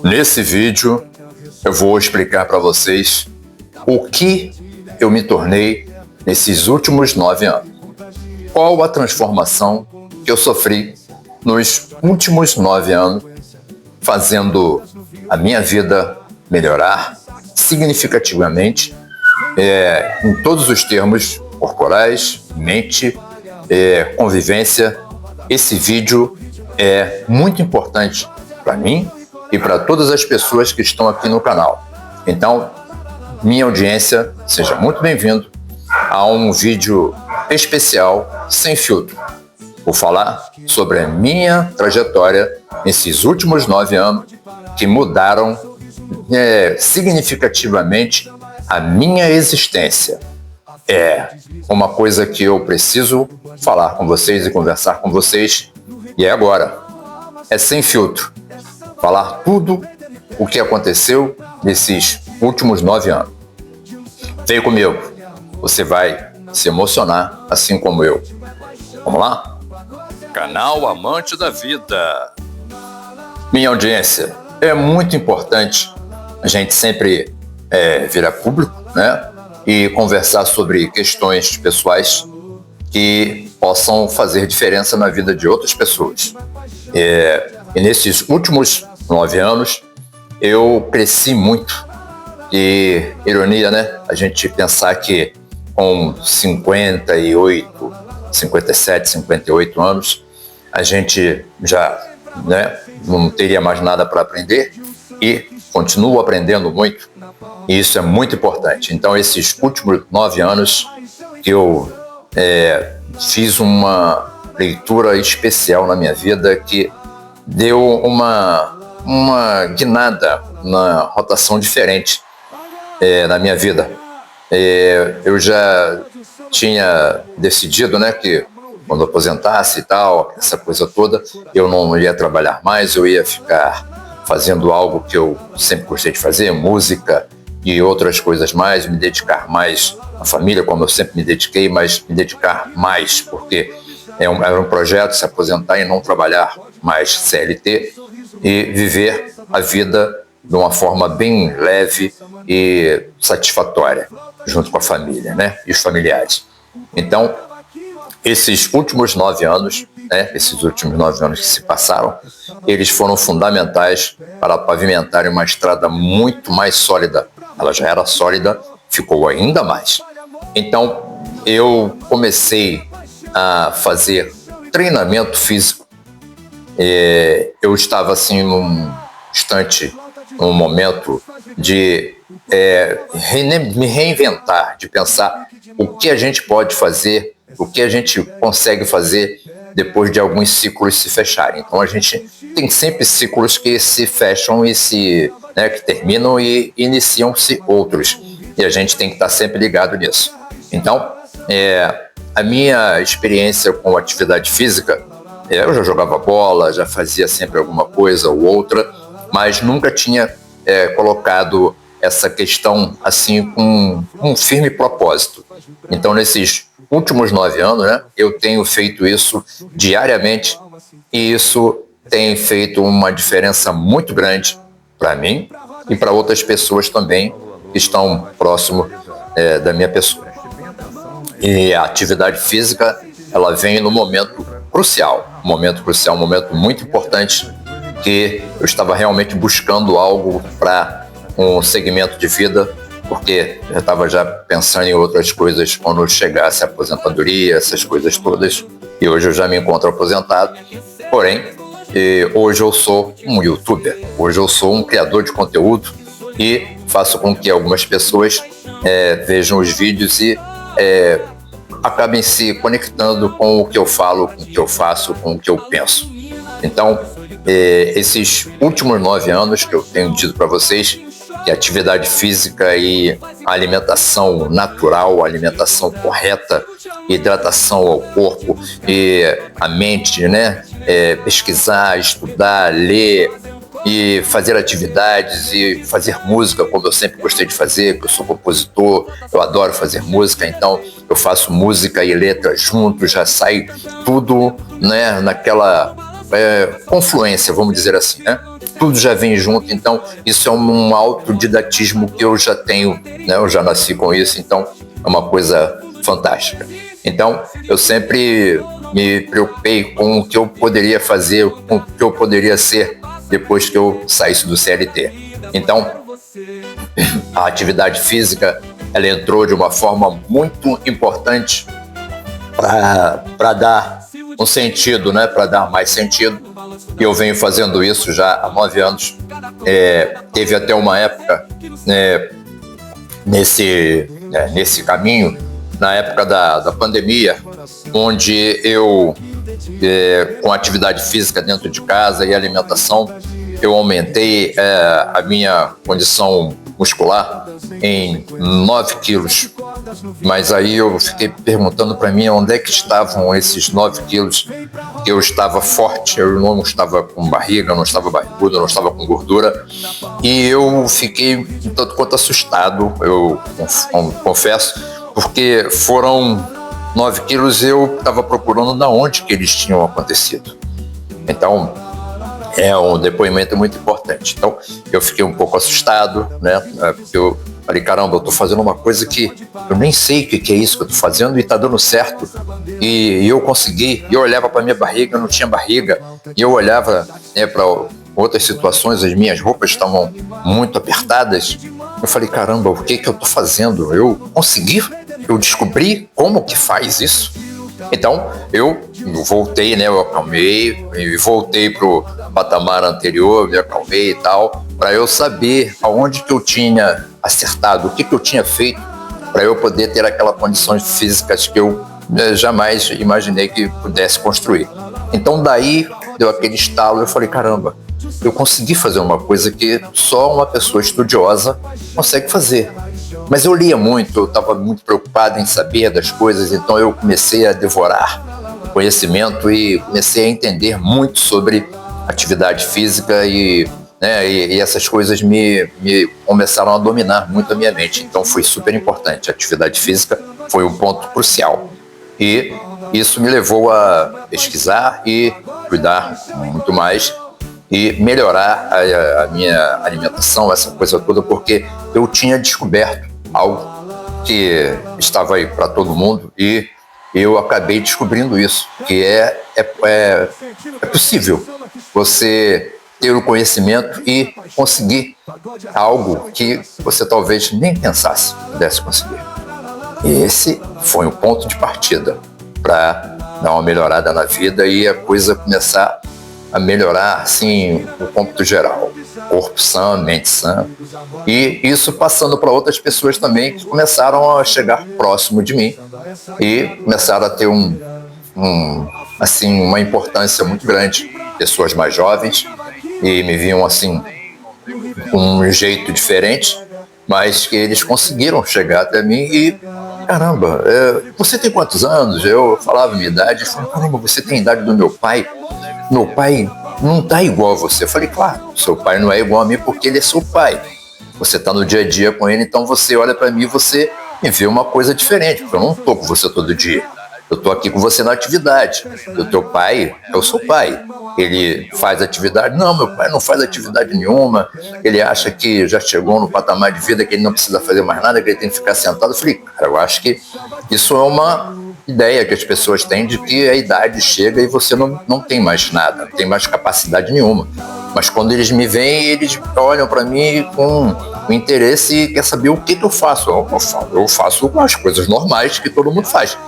Nesse vídeo eu vou explicar para vocês o que eu me tornei nesses últimos 9 anos. Qual a transformação que eu sofri nos últimos 9 anos, fazendo a minha vida melhorar significativamente em todos os termos corporais, mente, convivência. Esse vídeo é muito importante para mim e para todas as pessoas que estão aqui no canal. Então, minha audiência, seja muito bem-vindo a um vídeo especial sem filtro. Vou falar sobre a minha trajetória nesses últimos 9 anos que mudaram significativamente a minha existência. É uma coisa que eu preciso falar com vocês e conversar com vocês, e é agora. É sem filtro. Falar tudo o que aconteceu nesses últimos 9 anos. Vem comigo. Você vai se emocionar assim como eu. Vamos lá? Canal Amante da Vida. Minha audiência, é muito importante a gente sempre virar público, né? E conversar sobre questões pessoais que possam fazer diferença na vida de outras pessoas. E nesses últimos 9 anos, eu cresci muito. E ironia, né? A gente pensar que com 58, 57, 58 anos, a gente já não teria mais nada para aprender e continuo aprendendo muito. E isso é muito importante. Então, esses últimos 9 anos que eu fiz uma leitura especial na minha vida que deu uma guinada na rotação diferente na minha vida. Eu já tinha decidido, né, que quando aposentasse e tal, essa coisa toda, eu não ia trabalhar mais, eu ia ficar fazendo algo que eu sempre gostei de fazer, música e outras coisas mais, me dedicar mais à família, como eu sempre me dediquei, mas me dedicar mais, porque era um projeto, se aposentar e não trabalhar mais CLT e viver a vida de uma forma bem leve e satisfatória, junto com a família, né, e os familiares. Então, esses últimos 9 anos, esses últimos 9 anos que se passaram, eles foram fundamentais para pavimentarem uma estrada muito mais sólida. Ela já era sólida, ficou ainda mais. Então, eu comecei a fazer treinamento físico. Eu estava assim num momento de me reinventar, de pensar o que a gente pode fazer, o que a gente consegue fazer depois de alguns ciclos se fecharem. Então a gente tem sempre ciclos que se fecham e que terminam e iniciam-se outros. E a gente tem que estar sempre ligado nisso. Então, a minha experiência com atividade física, eu já jogava bola, já fazia sempre alguma coisa ou outra, mas nunca tinha colocado essa questão assim com um firme propósito. Então, nesses últimos 9 anos, eu tenho feito isso diariamente e isso tem feito uma diferença muito grande para mim e para outras pessoas também que estão próximo da minha pessoa. E a atividade física, ela vem no momento crucial, um momento muito importante, que eu estava realmente buscando algo para um segmento de vida, porque eu estava já pensando em outras coisas quando chegasse a aposentadoria, essas coisas todas, e hoje eu já me encontro aposentado. Porém, hoje eu sou um youtuber, hoje eu sou um criador de conteúdo e faço com que algumas pessoas vejam os vídeos e acabem se conectando com o que eu falo, com o que eu faço, com o que eu penso. Então, esses últimos 9 anos que eu tenho dito para vocês, que atividade física e alimentação natural, alimentação correta, hidratação ao corpo e a mente, pesquisar, estudar, ler e fazer atividades e fazer música, como eu sempre gostei de fazer, que eu sou compositor, eu adoro fazer música, então eu faço música e letra juntos, já sai tudo, naquela confluência, vamos dizer assim, né? Tudo já vem junto, então isso é um autodidatismo que eu já tenho, né? Eu já nasci com isso, então é uma coisa fantástica. Então, eu sempre me preocupei com o que eu poderia fazer, com o que eu poderia ser depois que eu saísse do CLT. Então, a atividade física, ela entrou de uma forma muito importante para dar um sentido, né? Para dar mais sentido. E eu venho fazendo isso já há 9 anos. Teve até uma época, né, nesse caminho, na época da pandemia, onde eu, com atividade física dentro de casa e alimentação, eu aumentei a minha condição muscular em 9 quilos. Mas aí eu fiquei perguntando para mim onde é que estavam esses 9 quilos. Eu estava forte, eu não estava com barriga, não estava barrigudo, não estava com gordura. E eu fiquei um tanto quanto assustado, eu confesso, porque foram 9 quilos e eu estava procurando de onde que eles tinham acontecido. Então, é um depoimento muito importante. Então, eu fiquei um pouco assustado, né? Porque eu falei, caramba, eu estou fazendo uma coisa que eu nem sei o que é isso que eu estou fazendo e está dando certo. E eu consegui. E eu olhava para minha barriga, eu não tinha barriga. E eu olhava, né, para outras situações, as minhas roupas estavam muito apertadas. Eu falei, caramba, o que eu estou fazendo? Eu consegui, eu descobri como que faz isso. Então, eu voltei, né? Eu acalmei e voltei pro patamar anterior, me acalmei e tal, para eu saber aonde que eu tinha acertado, o que eu tinha feito para eu poder ter aquelas condições físicas que eu jamais imaginei que pudesse construir. Então, daí deu aquele estalo, eu falei, caramba, eu consegui fazer uma coisa que só uma pessoa estudiosa consegue fazer. Mas eu lia muito, eu estava muito preocupado em saber das coisas, então eu comecei a devorar conhecimento e comecei a entender muito sobre atividade física e essas coisas me começaram a dominar muito a minha mente. Então foi super importante, a atividade física foi um ponto crucial. E isso me levou a pesquisar e cuidar muito mais e melhorar a minha alimentação, essa coisa toda, porque eu tinha descoberto algo que estava aí para todo mundo e eu acabei descobrindo isso, que é possível você ter o conhecimento e conseguir algo que você talvez nem pensasse pudesse conseguir. E esse foi um ponto de partida para dar uma melhorada na vida e a coisa começar a melhorar, assim, no cômputo geral. Corpo sã, mente sã. E isso passando para outras pessoas também que começaram a chegar próximo de mim e começaram a ter uma importância muito grande. Pessoas mais jovens e me viam assim com um jeito diferente, mas que eles conseguiram chegar até mim e, caramba, você tem quantos anos? Eu falava a minha idade e falei, caramba, você tem a idade do meu pai? Meu pai não está igual a você. Eu falei, claro, seu pai não é igual a mim porque ele é seu pai. Você está no dia a dia com ele, então você olha para mim e você me vê uma coisa diferente, porque eu não estou com você todo dia. Eu estou aqui com você na atividade. O teu pai é o seu pai. Ele faz atividade? Não, meu pai não faz atividade nenhuma. Ele acha que já chegou no patamar de vida que ele não precisa fazer mais nada, que ele tem que ficar sentado. Eu falei, cara, eu acho que isso é uma ideia que as pessoas têm de que a idade chega e você não tem mais nada, não tem mais capacidade nenhuma. Mas quando eles me veem, eles olham para mim com interesse e quer saber o que eu faço. Eu faço as coisas normais que todo mundo faz.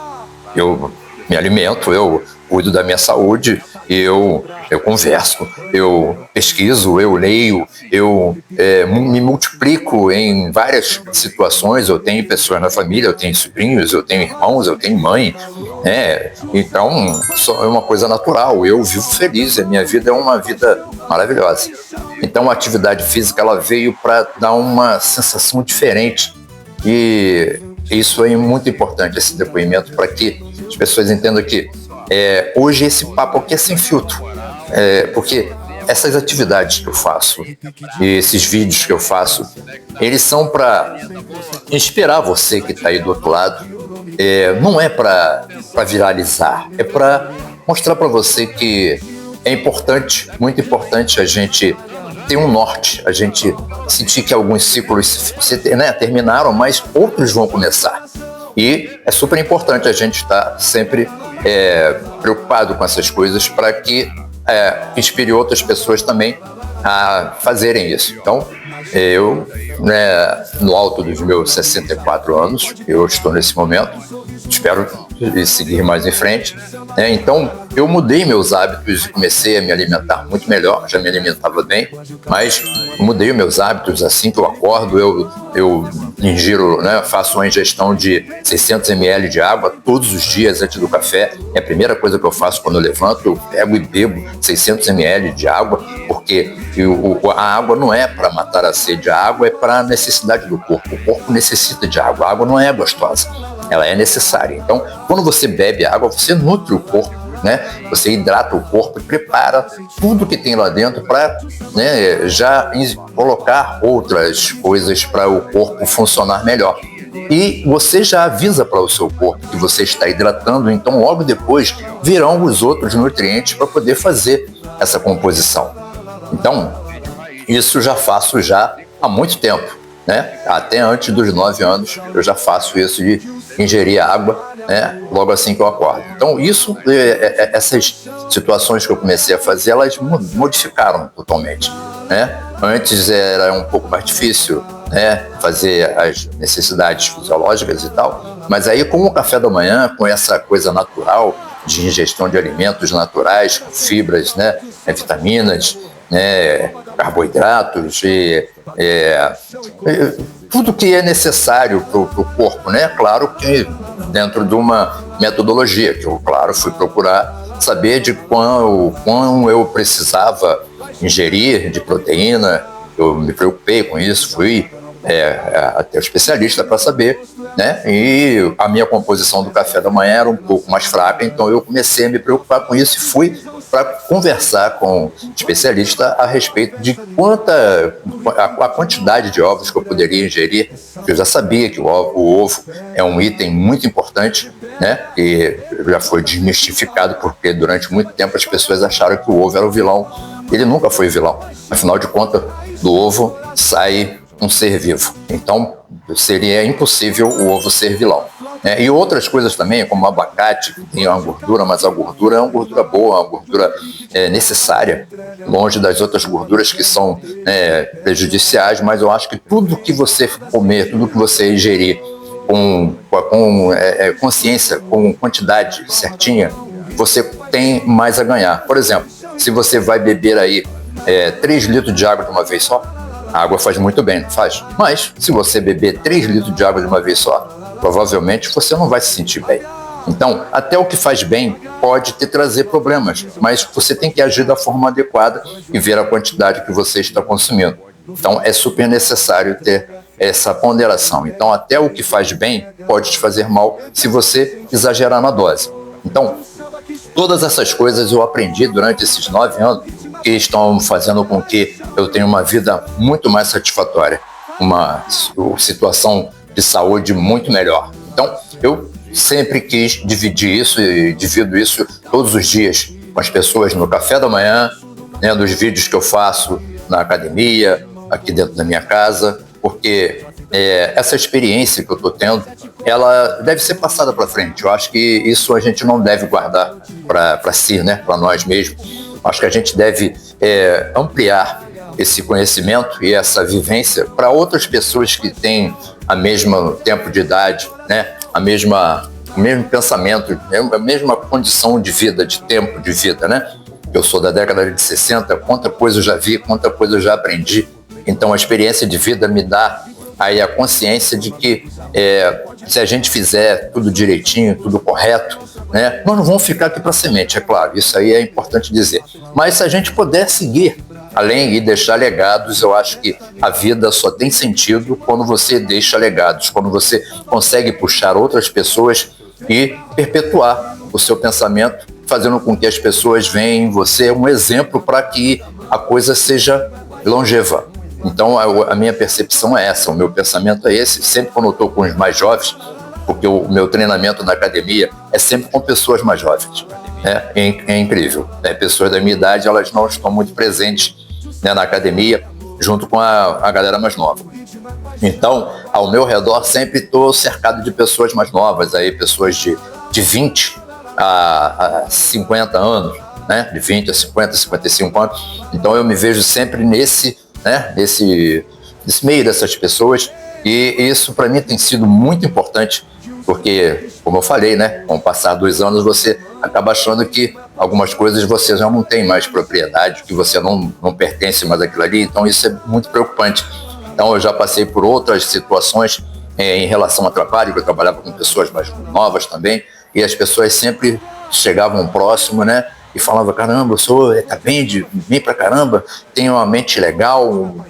Eu me alimento, eu cuido da minha saúde, eu converso, eu pesquiso, eu leio, eu me multiplico em várias situações. Eu tenho pessoas na família, eu tenho sobrinhos, eu tenho irmãos, eu tenho mãe, né? Então, é uma coisa natural. Eu vivo feliz, a minha vida é uma vida maravilhosa. Então, a atividade física ela veio para dar uma sensação diferente e isso é muito importante, esse depoimento, para que as pessoas entendam que hoje esse papo aqui é sem filtro, porque essas atividades que eu faço e esses vídeos que eu faço, eles são para inspirar você que está aí do outro lado, não é para viralizar, é para mostrar para você que é importante, muito importante a gente ter um norte, a gente sentir que alguns ciclos terminaram, mas outros vão começar. E é super importante a gente estar sempre preocupado com essas coisas para que inspire outras pessoas também a fazerem isso. Então, eu, no alto dos meus 64 anos, eu estou nesse momento, espero seguir mais em frente. Então, eu mudei meus hábitos e comecei a me alimentar muito melhor. Já me alimentava bem, mas mudei os meus hábitos. Assim que eu acordo, eu ingiro, faço uma ingestão de 600 ml de água todos os dias antes do café. É a primeira coisa que eu faço quando eu levanto. Eu pego e bebo 600 ml de água, porque a água não é para matar a sede, a água é para a necessidade do corpo. O corpo necessita de água. A água não é gostosa, ela é necessária. Então, quando você bebe água, você nutre o corpo, Você hidrata o corpo e prepara tudo que tem lá dentro para já colocar outras coisas para o corpo funcionar melhor. E você já avisa para o seu corpo que você está hidratando, então logo depois virão os outros nutrientes para poder fazer essa composição. Então, isso já faço já há muito tempo, Até antes dos 9 anos eu já faço isso de ingerir água, logo assim que eu acordo. Então essas situações que eu comecei a fazer, elas modificaram totalmente, Antes era um pouco mais difícil, fazer as necessidades fisiológicas e tal, mas aí com o café da manhã, com essa coisa natural de ingestão de alimentos naturais, com fibras, vitaminas, carboidratos e tudo que é necessário para o corpo, Claro que dentro de uma metodologia, que eu, claro, fui procurar saber de quão eu precisava ingerir de proteína. Eu me preocupei com isso, fui até o especialista para saber, E a minha composição do café da manhã era um pouco mais fraca, então eu comecei a me preocupar com isso e fui para conversar com o especialista a respeito de a quantidade de ovos que eu poderia ingerir. Eu já sabia que o ovo é um item muito importante, que já foi desmistificado, porque durante muito tempo as pessoas acharam que o ovo era o vilão. Ele nunca foi vilão. Afinal de contas, do ovo sai um ser vivo. Então, seria impossível o ovo ser vilão. E outras coisas também, como o abacate, que tem uma gordura, mas a gordura é uma gordura boa, uma gordura necessária, longe das outras gorduras que são prejudiciais, mas eu acho que tudo que você comer, tudo que você ingerir com consciência, com quantidade certinha, você tem mais a ganhar. Por exemplo, se você vai beber aí 3 litros de água de uma vez só, a água faz muito bem, não faz? Mas se você beber 3 litros de água de uma vez só, provavelmente você não vai se sentir bem. Então, até o que faz bem pode te trazer problemas, mas você tem que agir da forma adequada e ver a quantidade que você está consumindo. Então, é super necessário ter essa ponderação. Então, até o que faz bem pode te fazer mal se você exagerar na dose. Então, todas essas coisas eu aprendi durante esses 9 anos, que estão fazendo com que eu tenha uma vida muito mais satisfatória, uma situação de saúde muito melhor. Então, eu sempre quis dividir isso e divido isso todos os dias com as pessoas no café da manhã, nos vídeos que eu faço na academia, aqui dentro da minha casa, porque essa experiência que eu estou tendo, ela deve ser passada para frente. Eu acho que isso a gente não deve guardar para si, para nós mesmos. Acho que a gente deve ampliar esse conhecimento e essa vivência para outras pessoas que têm a mesma tempo de idade, o mesmo pensamento, a mesma condição de vida, de tempo de vida, Eu sou da década de 60, quanta coisa eu já vi, quanta coisa eu já aprendi. Então a experiência de vida me dá aí a consciência de que se a gente fizer tudo direitinho, tudo correto, nós não vamos ficar aqui para semente, é claro, isso aí é importante dizer. Mas se a gente puder seguir além e deixar legados, eu acho que a vida só tem sentido quando você deixa legados, quando você consegue puxar outras pessoas e perpetuar o seu pensamento, fazendo com que as pessoas vejam em você um exemplo para que a coisa seja longeva. Então, a minha percepção é essa, o meu pensamento é esse. Sempre quando eu estou com os mais jovens, porque o meu treinamento na academia é sempre com pessoas mais jovens. É incrível. Pessoas da minha idade, elas não estão muito presentes, né, na academia, junto com a galera mais nova. Então, ao meu redor, sempre estou cercado de pessoas mais novas, aí, pessoas de 20 a 50 anos, né? De 20 a 50, 55 anos. Então, eu me vejo sempre nesse meio dessas pessoas, e isso, para mim, tem sido muito importante, porque, como eu falei, né? Com o passar dos anos, você acaba achando que algumas coisas você já não tem mais propriedade, que você não pertence mais àquilo ali, então isso é muito preocupante. Então, eu já passei por outras situações em relação a trabalho, que eu trabalhava com pessoas mais novas também, e as pessoas sempre chegavam próximo, né? E falavam: caramba, eu sou bem pra caramba, tenho uma mente legal, um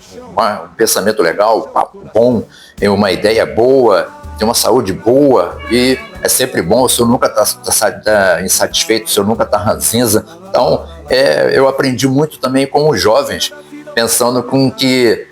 pensamento legal, um papo bom, uma ideia boa, tem uma saúde boa, e é sempre bom, o senhor nunca tá insatisfeito, o senhor nunca tá ranzinza. Então, eu aprendi muito também com os jovens, pensando com que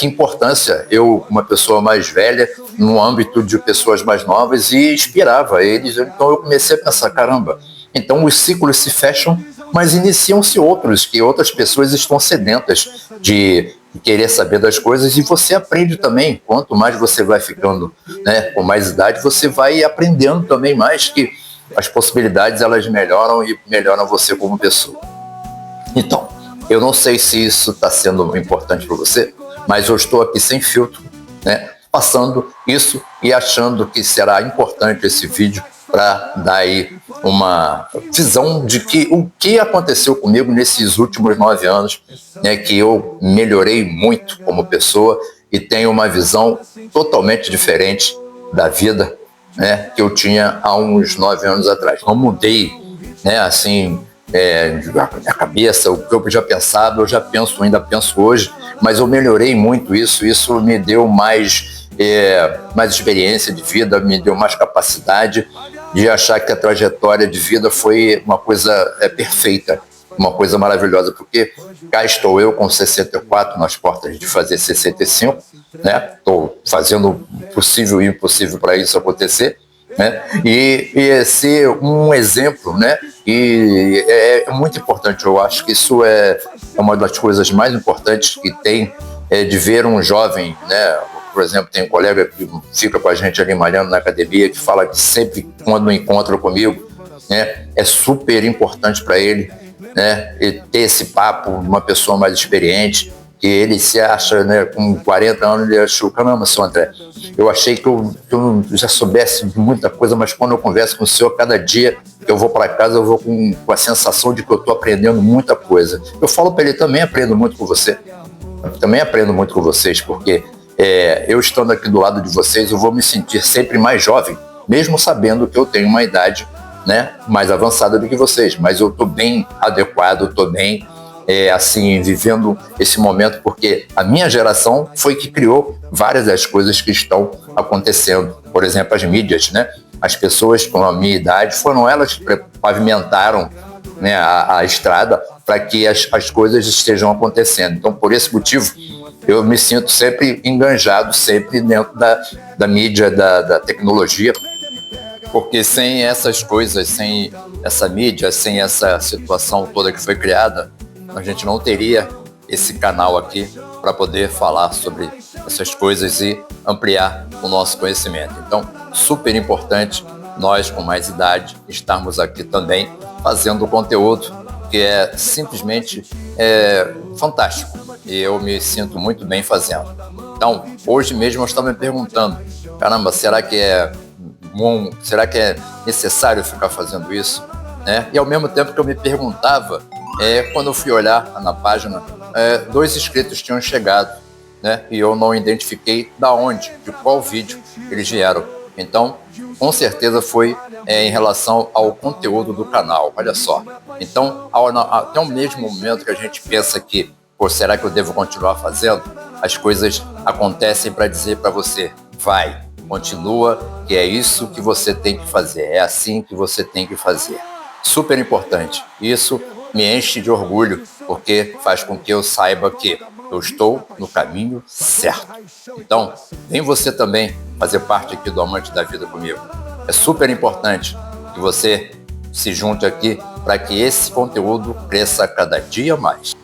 importância eu, uma pessoa mais velha, no âmbito de pessoas mais novas, e inspirava eles. Então eu comecei a pensar: caramba, então os ciclos se fecham, mas iniciam-se outros, que outras pessoas estão sedentas de querer saber das coisas, e você aprende também. Quanto mais você vai ficando, né, com mais idade, você vai aprendendo também mais, que as possibilidades, elas melhoram, e melhoram você como pessoa. Então, eu não sei se isso está sendo importante para você, mas eu estou aqui sem filtro, né, passando isso e achando que será importante esse vídeo para dar aí uma visão de o que aconteceu comigo nesses últimos 9 anos, né, que eu melhorei muito como pessoa e tenho uma visão totalmente diferente da vida, né, que eu tinha há uns 9 anos atrás. Não mudei, né, assim, a cabeça, o que eu já pensava, eu já penso, ainda penso hoje, mas eu melhorei muito isso me deu mais experiência de vida, me deu mais capacidade de achar que a trajetória de vida foi uma coisa perfeita, uma coisa maravilhosa, porque cá estou eu com 64, nas portas de fazer 65, né? Estou fazendo o possível e o impossível para isso acontecer, né? E ser um exemplo, né? E é muito importante. Eu acho que isso é uma das coisas mais importantes que tem, de ver um jovem, né? Por exemplo, tem um colega que fica com a gente ali malhando na academia, que fala que sempre quando encontra comigo, né, é super importante para ele, né, ele ter esse papo, uma pessoa mais experiente, que ele se acha, né, com 40 anos, ele achou: caramba, seu André, eu achei que eu já soubesse de muita coisa, mas quando eu converso com o senhor, cada dia que eu vou para casa, eu vou com a sensação de que eu estou aprendendo muita coisa. Eu falo para ele: também aprendo muito com você, eu também aprendo muito com vocês, porque eu estando aqui do lado de vocês, eu vou me sentir sempre mais jovem, mesmo sabendo que eu tenho uma idade, né, mais avançada do que vocês, mas eu estou bem adequado, estou bem, assim, vivendo esse momento, porque a minha geração foi que criou várias das coisas que estão acontecendo. Por exemplo, as mídias, né? As pessoas com a minha idade foram elas que pavimentaram, né, a estrada para que as coisas estejam acontecendo. Então, por esse motivo, eu me sinto sempre enganjado, sempre dentro da mídia, da tecnologia, porque sem essas coisas, sem essa mídia, sem essa situação toda que foi criada, a gente não teria esse canal aqui para poder falar sobre essas coisas e ampliar o nosso conhecimento. Então, super importante nós com mais idade estarmos aqui também fazendo conteúdo que é simplesmente fantástico, e eu me sinto muito bem fazendo. Então, hoje mesmo eu estava me perguntando: caramba, será que é necessário ficar fazendo isso, né? E ao mesmo tempo que eu me perguntava, quando eu fui olhar na página, 2 inscritos tinham chegado, né? E eu não identifiquei de qual vídeo eles vieram. Então, com certeza foi em relação ao conteúdo do canal, olha só. Então, até o mesmo momento que a gente pensa que, pô, será que eu devo continuar fazendo? As coisas acontecem para dizer para você: vai, continua, que é isso que você tem que fazer, é assim que você tem que fazer. Super importante. Isso me enche de orgulho, porque faz com que eu saiba que eu estou no caminho certo. Então, vem você também fazer parte aqui do Amante da Vida comigo. É super importante que você se junte aqui para que esse conteúdo cresça cada dia mais.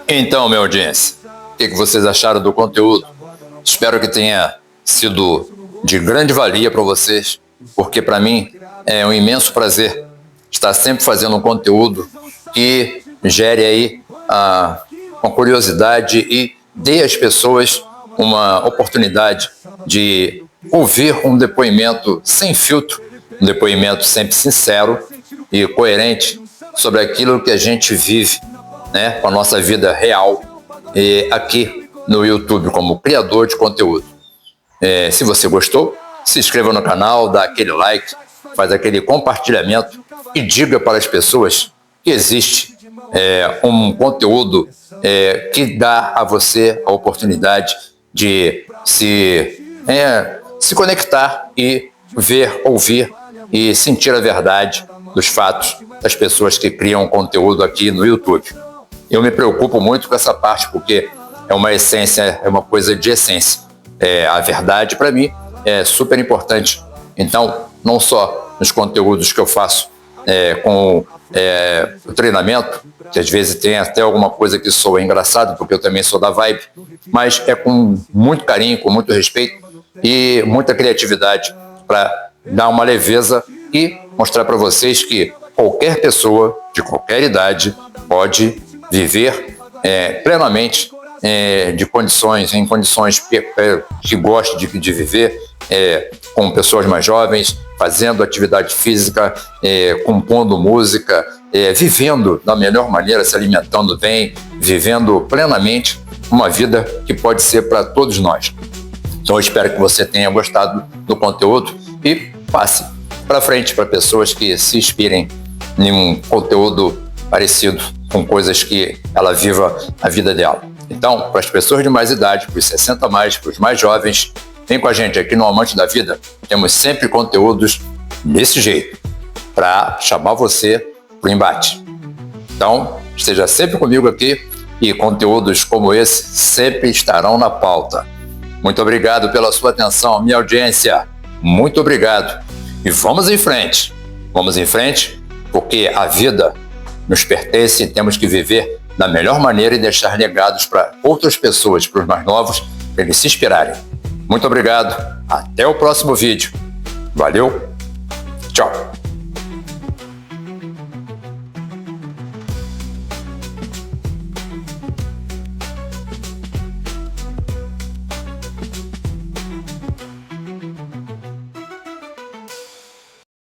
Então, minha audiência, o que vocês acharam do conteúdo? Espero que tenha sido de grande valia para vocês, porque para mim é um imenso prazer estar sempre fazendo um conteúdo que gere aí uma curiosidade e dê às pessoas uma oportunidade de ouvir um depoimento sem filtro, um depoimento sempre sincero e coerente sobre aquilo que a gente vive, né, com a nossa vida real aqui no YouTube como criador de conteúdo. Se você gostou, se inscreva no canal, dá aquele like, faz aquele compartilhamento e diga para as pessoas que existe um conteúdo que dá a você a oportunidade de se conectar e ver, ouvir e sentir a verdade dos fatos das pessoas que criam conteúdo aqui no YouTube. Eu me preocupo muito com essa parte porque é uma essência, é uma coisa de essência. A verdade, para mim, é super importante. Então, não só nos conteúdos que eu faço com o treinamento, que às vezes tem até alguma coisa que soa engraçado, porque eu também sou da vibe, mas é com muito carinho, com muito respeito e muita criatividade para dar uma leveza e mostrar para vocês que qualquer pessoa, de qualquer idade, pode viver plenamente em condições que goste de viver, com pessoas mais jovens, fazendo atividade física, compondo música, vivendo da melhor maneira, se alimentando bem, vivendo plenamente uma vida que pode ser para todos nós. Então eu espero que você tenha gostado do conteúdo e passe para frente para pessoas que se inspirem em um conteúdo parecido com coisas que ela viva a vida dela. Então, para as pessoas de mais idade, para os 60 mais, para os mais jovens, vem com a gente aqui no Amante da Vida. Temos sempre conteúdos desse jeito, para chamar você para o embate. Então, esteja sempre comigo aqui e conteúdos como esse sempre estarão na pauta. Muito obrigado pela sua atenção, minha audiência. Muito obrigado. E vamos em frente. Vamos em frente, porque a vida nos pertence e temos que viver da melhor maneira e deixar legados para outras pessoas, para os mais novos, para eles se inspirarem. Muito obrigado. Até o próximo vídeo. Valeu. Tchau.